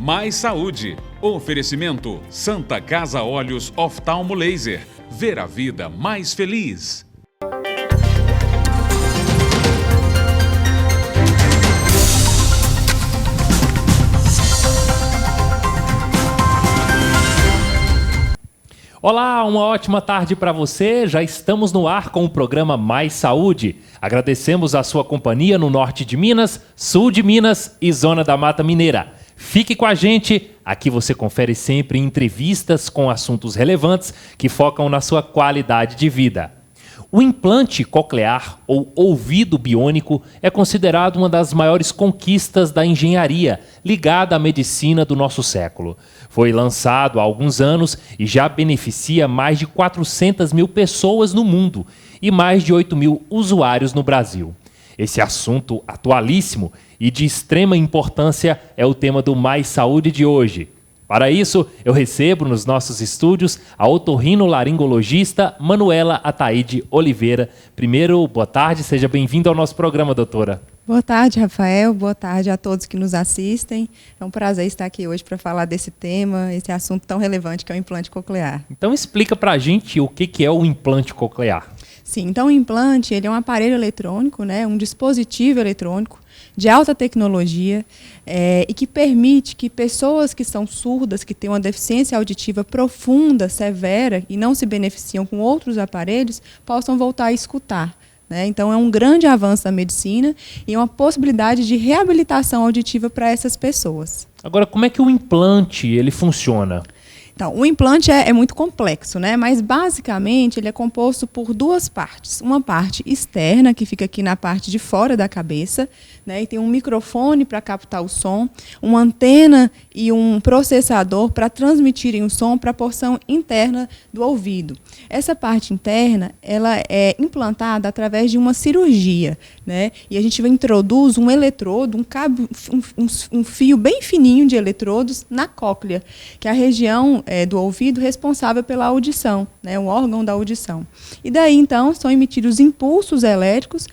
Mais Saúde. Oferecimento Santa Casa Olhos Oftalmo Laser. Ver a vida mais feliz. Olá, uma ótima tarde para você. Já estamos no ar com o programa Mais Saúde. Agradecemos a sua companhia no norte de Minas, sul de Minas e zona da Mata Mineira. Fique com a gente, aqui você confere sempre entrevistas com assuntos relevantes que focam na sua qualidade de vida. O implante coclear ou ouvido biônico é considerado uma das maiores conquistas da engenharia ligada à medicina do nosso século. Foi lançado há alguns anos e já beneficia mais de 400 mil pessoas no mundo e mais de 8 mil usuários no Brasil. Esse assunto atualíssimo e de extrema importância é o tema do Mais Saúde de hoje. Para isso, eu recebo nos nossos estúdios a otorrinolaringologista Manuela Ataide Oliveira. Primeiro, boa tarde, seja bem-vinda ao nosso programa, doutora. Boa tarde, Rafael. Boa tarde a todos que nos assistem. É um prazer estar aqui hoje para falar desse tema, esse assunto tão relevante que é o implante coclear. Então explica para a gente o que é o implante coclear. Sim, então o implante ele é um aparelho eletrônico, né, um dispositivo eletrônico de alta tecnologia e que permite que pessoas que são surdas, que têm uma deficiência auditiva profunda, severa e não se beneficiam com outros aparelhos, possam voltar a escutar. Então, é um grande avanço da medicina e uma possibilidade de reabilitação auditiva para essas pessoas. Agora, como é que o implante ele funciona? Então, o implante é muito complexo, né? Mas basicamente ele é composto por duas partes. Uma parte externa, que fica aqui na parte de fora da cabeça, né? E tem um microfone para captar o som, uma antena e um processador para transmitirem o som para a porção interna do ouvido. Essa parte interna ela é implantada através de uma cirurgia, né? E a gente introduz um eletrodo, um fio bem fininho de eletrodos na cóclea, que é a região do ouvido responsável pela audição, né, o órgão da audição. E daí, então, são emitidos impulsos elétricos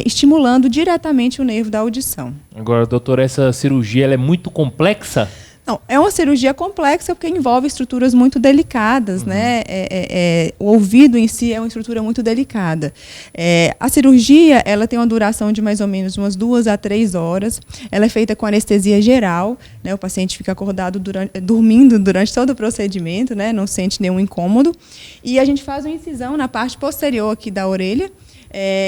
estimulando diretamente o nervo da audição. Agora, doutora, essa cirurgia ela é muito complexa? Não, é uma cirurgia complexa porque envolve estruturas muito delicadas, né? O ouvido em si é uma estrutura muito delicada. A cirurgia ela tem uma duração de mais ou menos umas 2 a 3 horas. Ela é feita com anestesia geral, né? O paciente fica acordado dormindo durante todo o procedimento, né? Não sente nenhum incômodo. E a gente faz uma incisão na parte posterior aqui da orelha.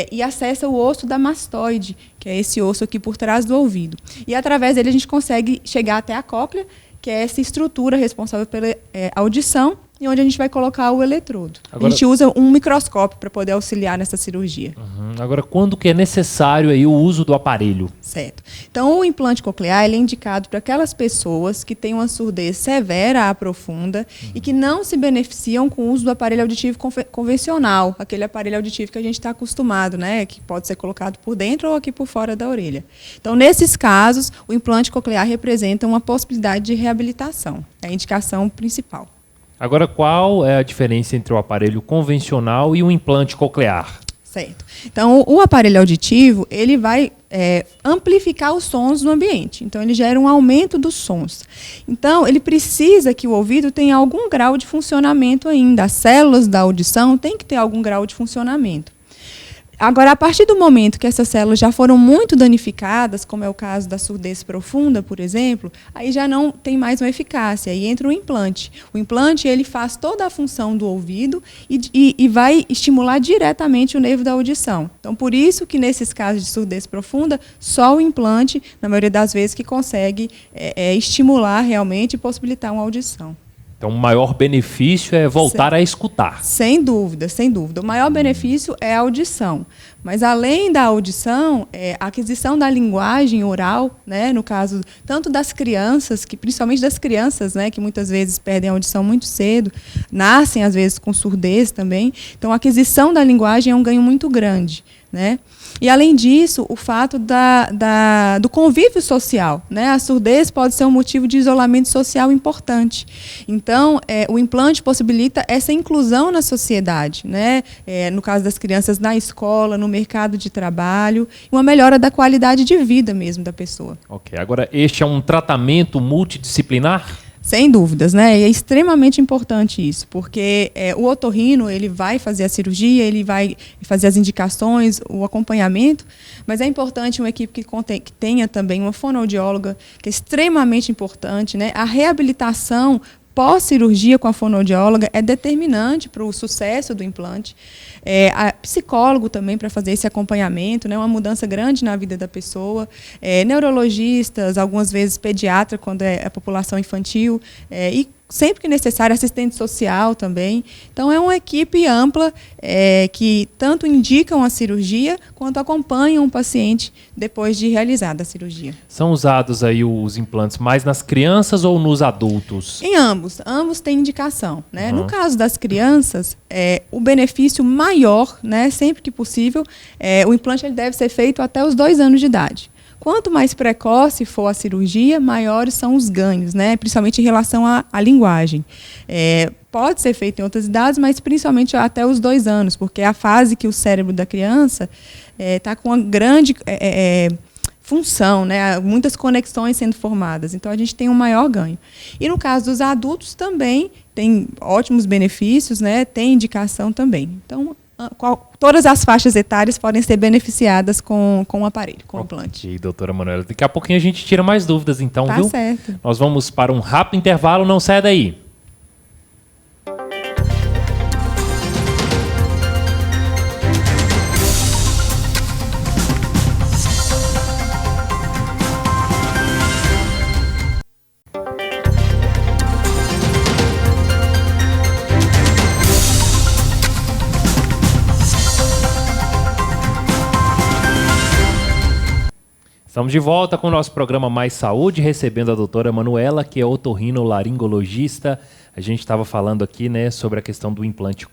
E acessa o osso da mastoide, que é esse osso aqui por trás do ouvido. E através dele a gente consegue chegar até a cóclea, que é essa estrutura responsável pela audição, e onde a gente vai colocar o eletrodo. Agora, a gente usa um microscópio para poder auxiliar nessa cirurgia. Agora, quando que é necessário aí o uso do aparelho? Certo. Então, o implante coclear ele é indicado para aquelas pessoas que têm uma surdez severa a profunda e que não se beneficiam com o uso do aparelho auditivo convencional, aquele aparelho auditivo que a gente está acostumado, né, que pode ser colocado por dentro ou aqui por fora da orelha. Então, nesses casos, o implante coclear representa uma possibilidade de reabilitação. É a indicação principal. Agora, qual é a diferença entre o aparelho convencional e o implante coclear? Certo. Então, o aparelho auditivo, ele vai amplificar os sons no ambiente. Então, ele gera um aumento dos sons. Então, ele precisa que o ouvido tenha algum grau de funcionamento ainda. As células da audição têm que ter algum grau de funcionamento. Agora, a partir do momento que essas células já foram muito danificadas, como é o caso da surdez profunda, por exemplo, aí já não tem mais uma eficácia, aí entra o implante. O implante ele faz toda a função do ouvido e vai estimular diretamente o nervo da audição. Então, por isso que nesses casos de surdez profunda, só o implante, na maioria das vezes, que consegue estimular realmente e possibilitar uma audição. Então, o maior benefício é voltar a escutar. Sem dúvida, sem dúvida. O maior benefício é a audição. Mas, além da audição, a aquisição da linguagem oral, né, no caso tanto das crianças, principalmente das crianças, né, que muitas vezes perdem a audição muito cedo, nascem, às vezes, com surdez também. Então, a aquisição da linguagem é um ganho muito grande, né? E, além disso, o fato do convívio social, né? A surdez pode ser um motivo de isolamento social importante. Então, o implante possibilita essa inclusão na sociedade, né? No caso das crianças, na escola, no mercado de trabalho, uma melhora da qualidade de vida mesmo da pessoa. Ok, agora este é um tratamento multidisciplinar? Sem dúvidas, né? E é extremamente importante isso, porque o otorrino, ele vai fazer a cirurgia, ele vai fazer as indicações, o acompanhamento, mas é importante uma equipe que tenha também uma fonoaudióloga, que é extremamente importante, né? A reabilitação pós-cirurgia com a fonoaudióloga é determinante para o sucesso do implante. A psicólogo também para fazer esse acompanhamento, né, uma mudança grande na vida da pessoa. Neurologistas, algumas vezes pediatra, quando é a população infantil, e sempre que necessário, assistente social também. Então, é uma equipe ampla que tanto indicam a cirurgia quanto acompanham o paciente depois de realizada a cirurgia. São usados aí os implantes mais nas crianças ou nos adultos? Em ambos têm indicação, né? No caso das crianças, o benefício maior, né, sempre que possível, o implante ele deve ser feito até os 2 anos de idade. Quanto mais precoce for a cirurgia, maiores são os ganhos, né? Principalmente em relação à linguagem. Pode ser feito em outras idades, mas principalmente até os 2 anos, porque é a fase que o cérebro da criança está com uma grande função, né? Muitas conexões sendo formadas. Então, a gente tem um maior ganho. E no caso dos adultos também tem ótimos benefícios, né? Tem indicação também. Então, todas as faixas etárias podem ser beneficiadas com o aparelho, com o implante. Ok, doutora Manuela. Daqui a pouquinho a gente tira mais dúvidas, então, tá viu? Tá certo. Nós vamos para um rápido intervalo, não saia daí. Estamos de volta com o nosso programa Mais Saúde, recebendo a doutora Manuela, que é otorrinolaringologista. A gente estava falando aqui, né, sobre a questão do implante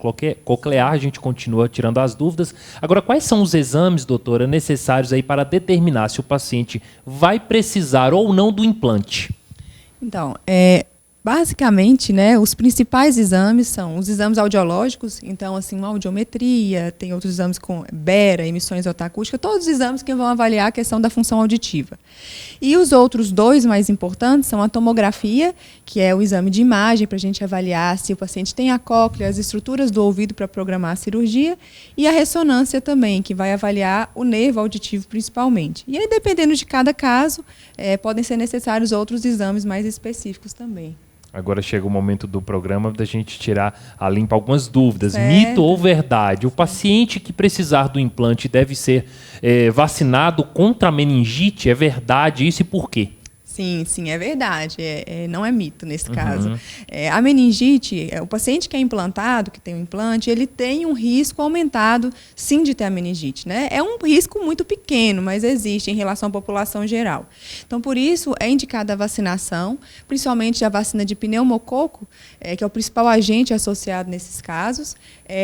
coclear, a gente continua tirando as dúvidas. Agora, quais são os exames, doutora, necessários aí para determinar se o paciente vai precisar ou não do implante? Então, basicamente, né, os principais exames são os exames audiológicos, então, assim, uma audiometria, tem outros exames com bera, emissões otacústicas, todos os exames que vão avaliar a questão da função auditiva. E os outros 2 mais importantes são a tomografia, que é o exame de imagem para a gente avaliar se o paciente tem a cóclea, as estruturas do ouvido para programar a cirurgia, e a ressonância também, que vai avaliar o nervo auditivo principalmente. E aí, dependendo de cada caso, podem ser necessários outros exames mais específicos também. Agora chega o momento do programa da gente tirar a limpa algumas dúvidas. Certo. Mito ou verdade? O paciente que precisar do implante deve ser vacinado contra a meningite? É verdade isso e por quê? Sim, é verdade. Não é mito nesse caso. A meningite, o paciente que é implantado, que tem um implante, ele tem um risco aumentado, sim, de ter a meningite, né? É um risco muito pequeno, mas existe em relação à população geral. Então, por isso, é indicada a vacinação, principalmente a vacina de pneumococo, que é o principal agente associado nesses casos.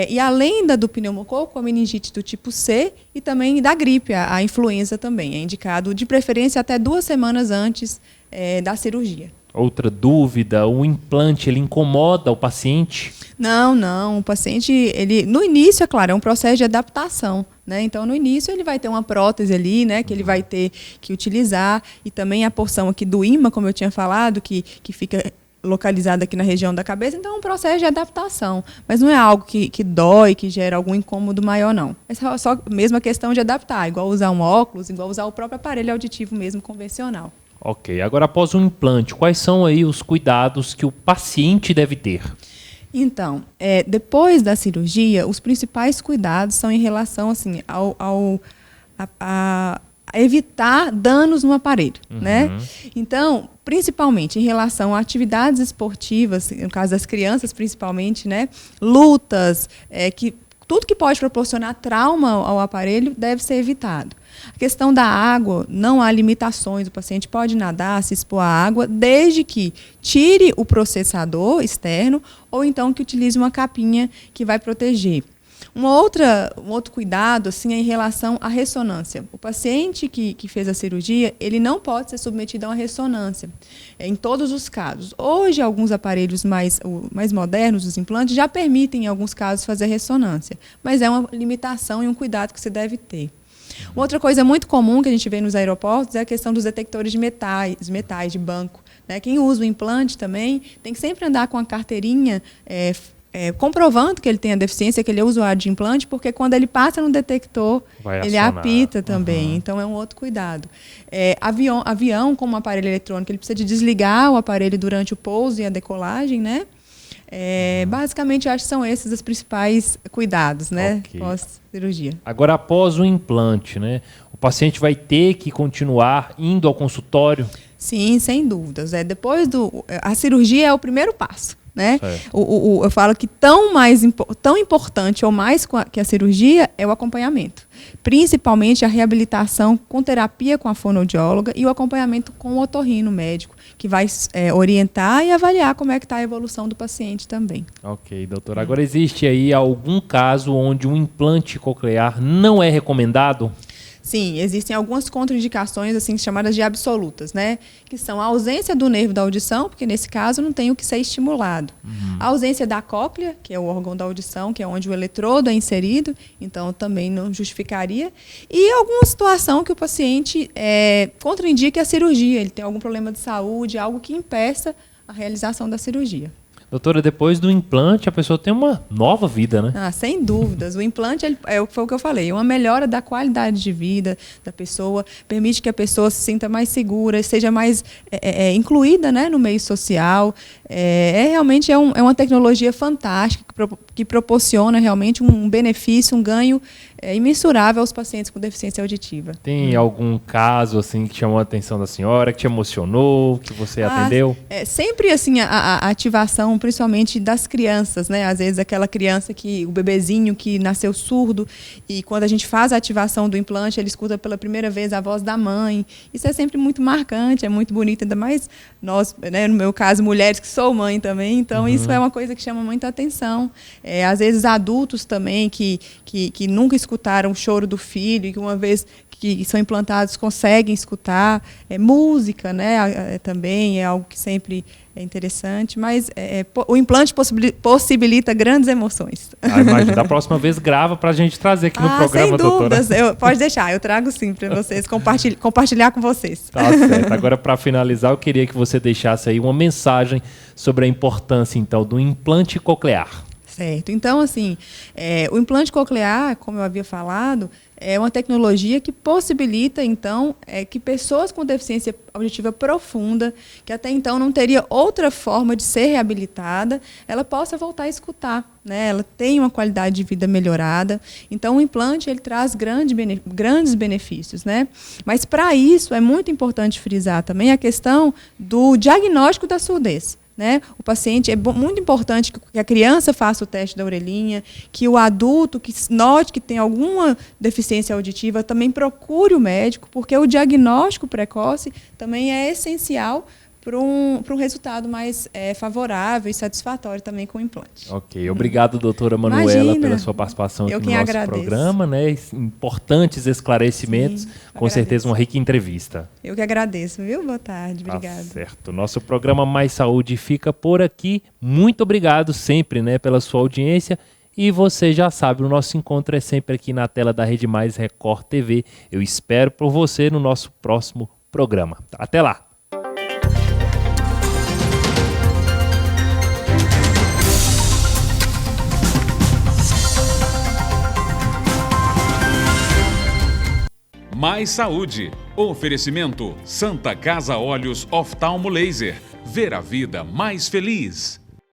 E além do pneumococo, a meningite do tipo C e também da gripe, a influenza também. É indicado, de preferência, até 2 semanas antes da cirurgia. Outra dúvida, o implante, ele incomoda o paciente? Não. O paciente, no início, é claro, é um processo de adaptação, né? Então, no início, ele vai ter uma prótese ali, né, que ele vai ter que utilizar, e também a porção aqui do ímã, como eu tinha falado, que fica localizada aqui na região da cabeça, então é um processo de adaptação, mas não é algo que dói, que gera algum incômodo maior, não. É só mesmo a questão de adaptar, igual usar um óculos, igual usar o próprio aparelho auditivo mesmo convencional. Ok, agora após o implante, quais são aí os cuidados que o paciente deve ter? Então, depois da cirurgia, os principais cuidados são em relação assim, a evitar danos no aparelho, né? Então, principalmente em relação a atividades esportivas, no caso das crianças principalmente, né? Lutas, tudo que pode proporcionar trauma ao aparelho deve ser evitado. A questão da água, não há limitações, o paciente pode nadar, se expor à água, desde que tire o processador externo ou então que utilize uma capinha que vai proteger. Um outro cuidado assim, é em relação à ressonância. O paciente que fez a cirurgia, ele não pode ser submetido a uma ressonância, em todos os casos. Hoje, alguns aparelhos mais modernos, os implantes, já permitem, em alguns casos, fazer ressonância, mas é uma limitação e um cuidado que você deve ter. Uma outra coisa muito comum que a gente vê nos aeroportos é a questão dos detectores de metais de banco, né? Quem usa o implante também tem que sempre andar com a carteirinha comprovando que ele tem a deficiência, que ele é usuário de implante, porque quando ele passa no detector, ele apita também. Então, é um outro cuidado. Avião com um aparelho eletrônico, ele precisa de desligar o aparelho durante o pouso e a decolagem, né? Basicamente, acho que são esses os principais cuidados, né? Okay. Pós-cirurgia. Agora, após o implante, né? O paciente vai ter que continuar indo ao consultório? Sim, sem dúvidas. A cirurgia é o primeiro passo, né? Eu falo que tão importante ou mais que a cirurgia é o acompanhamento. Principalmente a reabilitação com terapia com a fonoaudióloga e o acompanhamento com o otorrino médico, que vai orientar e avaliar como é que está a evolução do paciente também. Ok, doutora. Agora, existe aí algum caso onde um implante coclear não é recomendado? Sim, existem algumas contraindicações assim chamadas de absolutas, né? Que são a ausência do nervo da audição, porque nesse caso não tem o que ser estimulado. A ausência da cóclea, que é o órgão da audição, que é onde o eletrodo é inserido, então também não justificaria. E alguma situação que o paciente contraindique a cirurgia, ele tem algum problema de saúde, algo que impeça a realização da cirurgia. Doutora, depois do implante, a pessoa tem uma nova vida, né? Sem dúvidas. O implante foi o que eu falei, é uma melhora da qualidade de vida da pessoa, permite que a pessoa se sinta mais segura, seja mais incluída, né, no meio social. Realmente é uma tecnologia fantástica que proporciona realmente um benefício, um ganho imensurável aos pacientes com deficiência auditiva. Tem algum caso assim que chamou a atenção da senhora, que te emocionou, que você atendeu? Sempre assim a ativação, principalmente das crianças, né? Às vezes aquela criança o bebezinho que nasceu surdo e quando a gente faz a ativação do implante, ele escuta pela primeira vez a voz da mãe. Isso é sempre muito marcante, é muito bonito, ainda mais nós, né, no meu caso, mulheres que sou mãe também, então isso é uma coisa que chama muita atenção. Às vezes adultos também que nunca escutaram o choro do filho e que uma vez que são implantados conseguem escutar. Música, né, também é algo que sempre é interessante, mas o implante possibilita grandes emoções. Imagina, da próxima vez grava para a gente trazer aqui no programa, doutora. Sem dúvidas, pode deixar, eu trago sim para vocês, compartilhar com vocês. Tá certo. Agora, para finalizar, eu queria que você deixasse aí uma mensagem sobre a importância, então, do implante coclear. Certo. Então, assim, o implante coclear, como eu havia falado, é uma tecnologia que possibilita, então, que pessoas com deficiência auditiva profunda, que até então não teria outra forma de ser reabilitada, ela possa voltar a escutar, né? Ela tem uma qualidade de vida melhorada. Então, o implante ele traz grandes benefícios, né? Mas, para isso, é muito importante frisar também a questão do diagnóstico da surdez. Né? O paciente, é muito importante que a criança faça o teste da orelhinha, que o adulto que note que tem alguma deficiência auditiva também procure o médico, porque o diagnóstico precoce também é essencial para um resultado mais favorável e satisfatório também com o implante. Ok, obrigado, doutora Manuela, pela sua participação aqui no nosso programa, né? Importantes esclarecimentos, com certeza uma rica entrevista. Eu que agradeço, viu? Boa tarde, obrigada. Tá certo, nosso programa Mais Saúde fica por aqui. Muito obrigado sempre, né, pela sua audiência. E você já sabe, o nosso encontro é sempre aqui na tela da Rede Mais Record TV. Eu espero por você no nosso próximo programa. Até lá! Mais Saúde. Oferecimento Santa Casa Olhos Oftalmo Laser. Ver a vida mais feliz.